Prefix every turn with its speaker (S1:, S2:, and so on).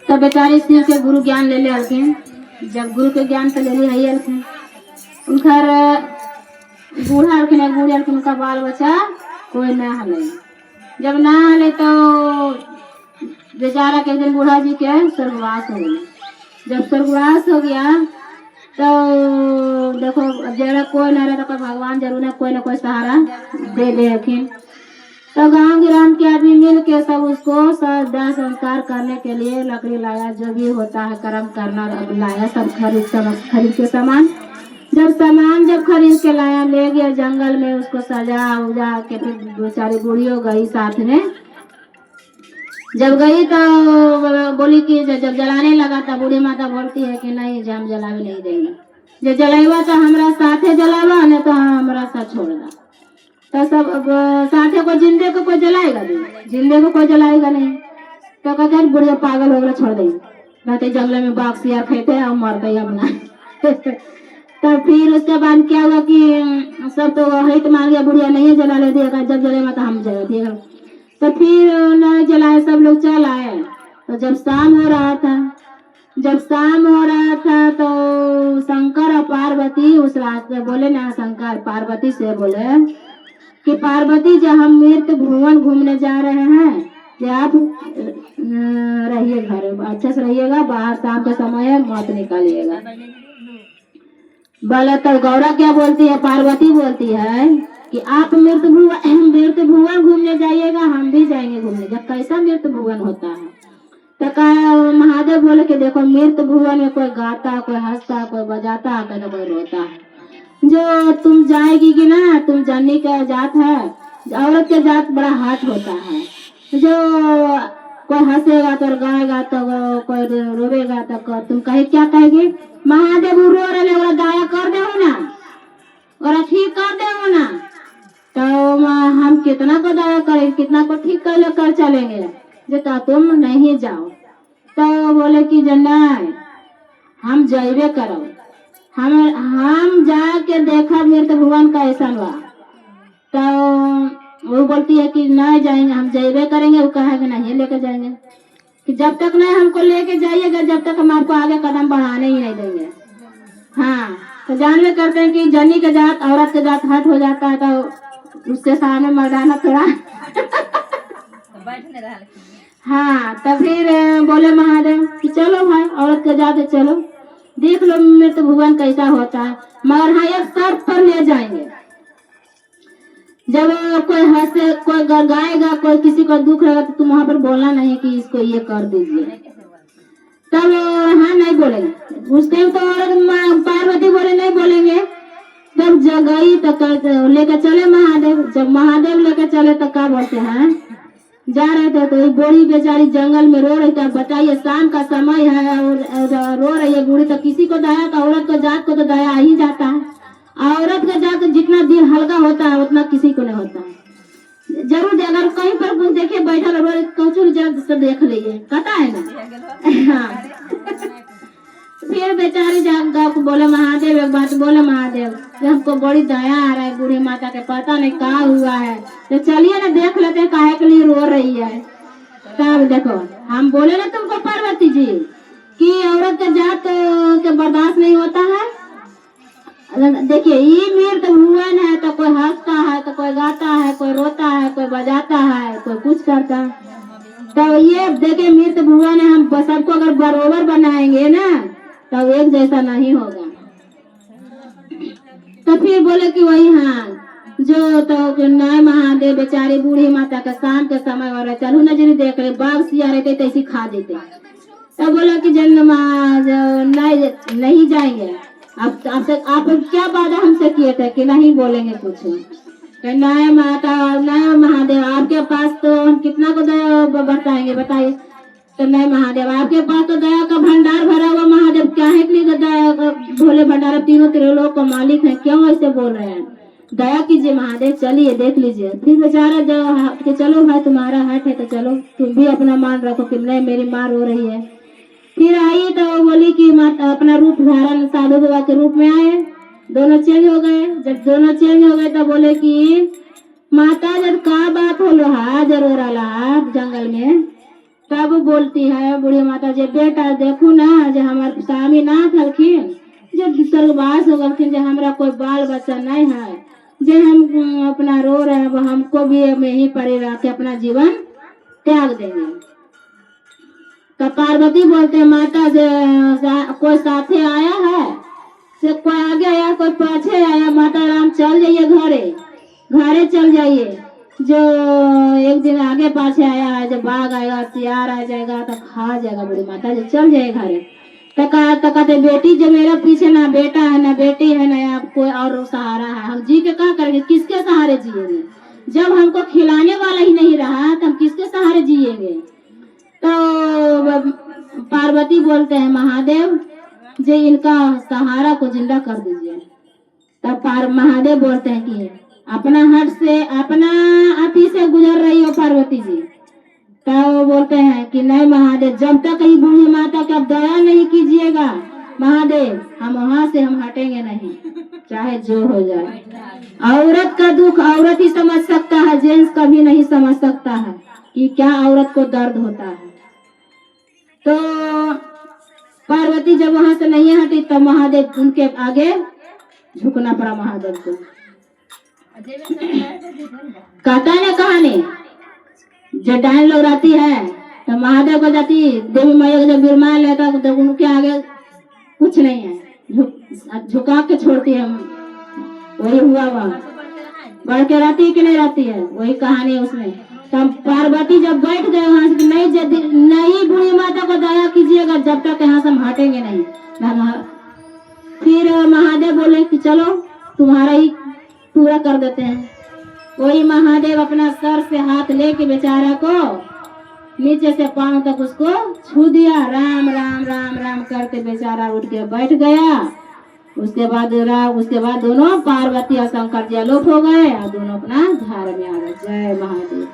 S1: तो बेचारे शिव के गुरु ज्ञान ले ले हल्किन। जब गुरु के ज्ञान तो ले ले आई हल्किन, उनकर बूढ़ा हल्किन, एक बूढ़ी हल्किन, उनका बाल बच्चा कोई ना हले। जब ना हले तो बेचारा के एक दिन बूढ़ा जी के स्वर्गवास हो गए। जब स्वर्गवास हो गया तो देखो जरा कोई ना रहे तो भगवान जरूर है कोई ना कोई सहारा दे देखिन। तो गांव गिराम के आदमी मिल के सब उसको दाह संस्कार करने के लिए लकड़ी लाया, जो भी होता है कर्म करना लाया, सब खरीद के सामान। जब खरीद के लाया, ले गया जंगल में, उसको सजा उजा के फिर बेचारी बूढ़ी हो गई साथ में। जब गई तो बोली कि जब जलाने लगा तो बूढ़ी माता बोलती है कि नहीं हम जलावे नहीं देंगे, जो जलावा तो हमारा साथे जलावा, नहीं तो हमारा साथ छोड़ दा। तो सब साथे को जिंदे को कोई जलाएगा नहीं, जिंदे को कोई जलाएगा नहीं। तो कहते बुढ़िया पागल हो गया, छोड़ देंगे, रहते जंगल में बाघ सियार खाते और मर गई अपना। तो फिर उसके बाद क्या हुआ कि सब तो हित मान गया, बुढ़िया नहीं जला ले दिया, जब जलेगा तो हम जला दिएगा। तो फिर नहीं जलाए, सब लोग चल आए। तो जब शाम हो रहा था तो शंकर और पार्वती उस रास्ते बोले ना, शंकर पार्वती से बोले कि पार्वती जब हम मृत भुवन घूमने जा रहे हैं, कि आप रहिए घर अच्छे से रहिएगा, बाहर शाम का समय है मत निकालिएगा। बोले तो गौरा क्या बोलती है, पार्वती बोलती है कि आप मृत भुवन घूमने जाइएगा, हम भी जाएंगे घूमने। जब कैसा मृत भुवन होता है तो कहा महादेव बोले कि देखो मृत भुवन में कोई गाता, कोई हंसता, कोई बजाता, कोई रोता है। जो तुम जाएगी कि ना, तुम जन्नी का जात है, औरत के जात बड़ा हाथ होता है। जो कोई हंसेगा तो गाएगा, तो कोई रोवेगा तो तुम कहे क्या कहेगी, महादेव रो रहे और दया कर दे ना, और ठीक कर दे ना। तो हम कितना को दया करेंगे, कितना को ठीक कर चलेंगे, जो तुम नहीं जाओ। तो बोले कि जना हम जाइबे करो, हम जाके देखा मृत भुवन का ऐसा हुआ। तो वो बोलती है कि नहीं जाएंगे, हम जाइबे करेंगे। वो कहा कि नहीं लेके जाएंगे, कि जब तक नहीं हमको लेके जाइएगा जब तक हम आपको आगे कदम बढ़ाने ही नहीं देंगे। हाँ, तो जानवे करते हैं कि जनी के जात औरत के जात हट हो जाता है, तो उसके सामने मर्दाना थोड़ा हाँ। तो फिर बोले महादेव कि चलो भाई औरत के जात चलो देख लो मृत भुवन कैसा होता है, मगर हाँ एक शर्त पर ले जाएंगे, जब कोई हंसे, कोई गाएगा, कोई किसी को दुख रहेगा तो तुम वहां पर बोलना नहीं कि इसको ये कर दीजिए। तब हाँ नहीं बोलेंगे। उस टाइम तो पार्वती बोले नहीं बोलेंगे। तब जगई तो लेकर चले महादेव। जब महादेव लेकर चले तो क्या बोलते हैं, जा रहे थे तो बूढ़ी बेचारी जंगल में रो रही थी। बताइए शाम का समय है और रो रही है बूढ़ी, तो किसी को दया, तो औरत को जात को तो दया आ ही जाता है। औरत का जात जितना दिल हल्का होता है उतना किसी को नहीं होता है। जरूर अगर कहीं पर कुछ देखे बैठा रो कचूर जल्द से देख लीजिए, कहता है ना। हाँ। फिर बेचारी जागा बोले महादेव, एक बात बोले महादेव हमको बड़ी दया आ रहा है, बूढ़ी माता के पता नहीं क्या हुआ है, तो चलिए ना देख लेते हैं काहे के लिए रो रही है। तब देखो हम बोले ना तुमको पार्वती जी कि औरत के जात के बर्दाश्त नहीं होता है। देखिए ये मृत भुवन है, तो कोई हंसता है, तो कोई गाता है, कोई रोता है, कोई बजाता है, कोई कुछ करता है। तो ये देखिए मृत भुवन है, हम सबको अगर बरोबर बनाएंगे ना तो एक जैसा नहीं होगा। तो फिर बोले कि वही हाँ जो तो नए महादेव बेचारी बूढ़ी माता का शाम के समय वाला चलू न जनी देख ले बाघ सिया रहते तैसी खा देते। तो बोला कि जन नहीं जाएंगे। आप क्या वादा हमसे किए थे कि नहीं बोलेंगे कुछ। नए माता नए महादेव आपके पास तो हम कितना को दया बताएंगे बताइए। तो नहीं महादेव आपके पास तो दया का भंडार भरा हुआ, महादेव क्या है कि दया भोले भंडार तीनों त्रिलोक का मालिक है, क्यों ऐसे बोल रहे हैं, दया कीजिए महादेव, चलिए देख लीजिए। फिर बेचारा जो चलो भाई तुम्हारा हाथ है तो चलो तुम भी अपना मान रखो कि नहीं मेरी माँ रो रही है। फिर आई तो बोली कि अपना रूप धारण साधु बाबा के रूप में आए, दोनों चेंज हो गए। जब दोनों चेंज हो गए तो बोले कि माता जब का बात हो लो जरूर आला जंगल में तब बोलती है बूढ़ी माता जे बेटा देखू ना जे हमारे स्वामी नाथ हलखिन जब स्वर्गवास हो गलखिन जे हमरा कोई बाल बच्चा नहीं है जे हम अपना रो रहे हैं वो हमको भी यहीं पड़े रह के अपना जीवन त्याग देंगे। तो पार्वती बोलते हैं माता से कोई साथे आया है से कोई आगे आया कोई पाछे आया माता राम चल जाइए घरे चल जाइए। जो एक दिन आगे पाछे आया है जब बाघ आएगा सियार आ जाएगा तो खा जाएगा बूढ़ी माता जी चल जाए घरे। तो कहते बेटी जो मेरा पीछे ना बेटा है ना बेटी है ना कोई और सहारा है हम जी के क्या करेंगे किसके सहारे जिएंगे जब हमको खिलाने वाला ही नहीं रहा तो हम किसके सहारे जिएंगे। तो पार्वती बोलते हैं महादेव जे इनका सहारा को जिंदा कर दीजिए। तब महादेव बोलते हैं कि अपना हट से अपना अति से गुजर रही हो पार्वती जी। तब वो बोलते हैं कि नहीं महादेव जब तक ये बूढ़ी माता का दया नहीं कीजिएगा महादेव हम वहां से हम हटेंगे नहीं चाहे जो हो जाए। औरत का दुख औरत ही समझ सकता है जेंट्स कभी नहीं समझ सकता है कि क्या औरत को दर्द होता है। तो पार्वती जब वहां से नहीं हटी तब महादेव उनके आगे झुकना पड़ा महादेव को। कहता है ना कहानी जो डाइन लोग रहती है तो महादेव को जाती देवी मैया को जब बिरमान लेता तो उनके आगे कुछ नहीं है झुका के छोड़ती है। वही हुआ वहाँ बढ़ के रहती है कि नहीं रहती है वही कहानी है उसमें। तब पार्वती जब बैठ गए वहां से नहीं बूढ़ी माता को दया कीजिएगा जब तक यहाँ से हम हटेंगे नहीं। फिर महादेव बोले कि चलो तुम्हारा ही पूरा कर देते हैं। वही महादेव अपना सर से हाथ लेके बेचारा को नीचे से पांव तक उसको छू दिया राम राम राम राम करते बेचारा उठ के बैठ गया। उसके बाद दोनों पार्वती और शंकर जी आलोप हो गए और दोनों अपना घर में आ गए। जय महादेव।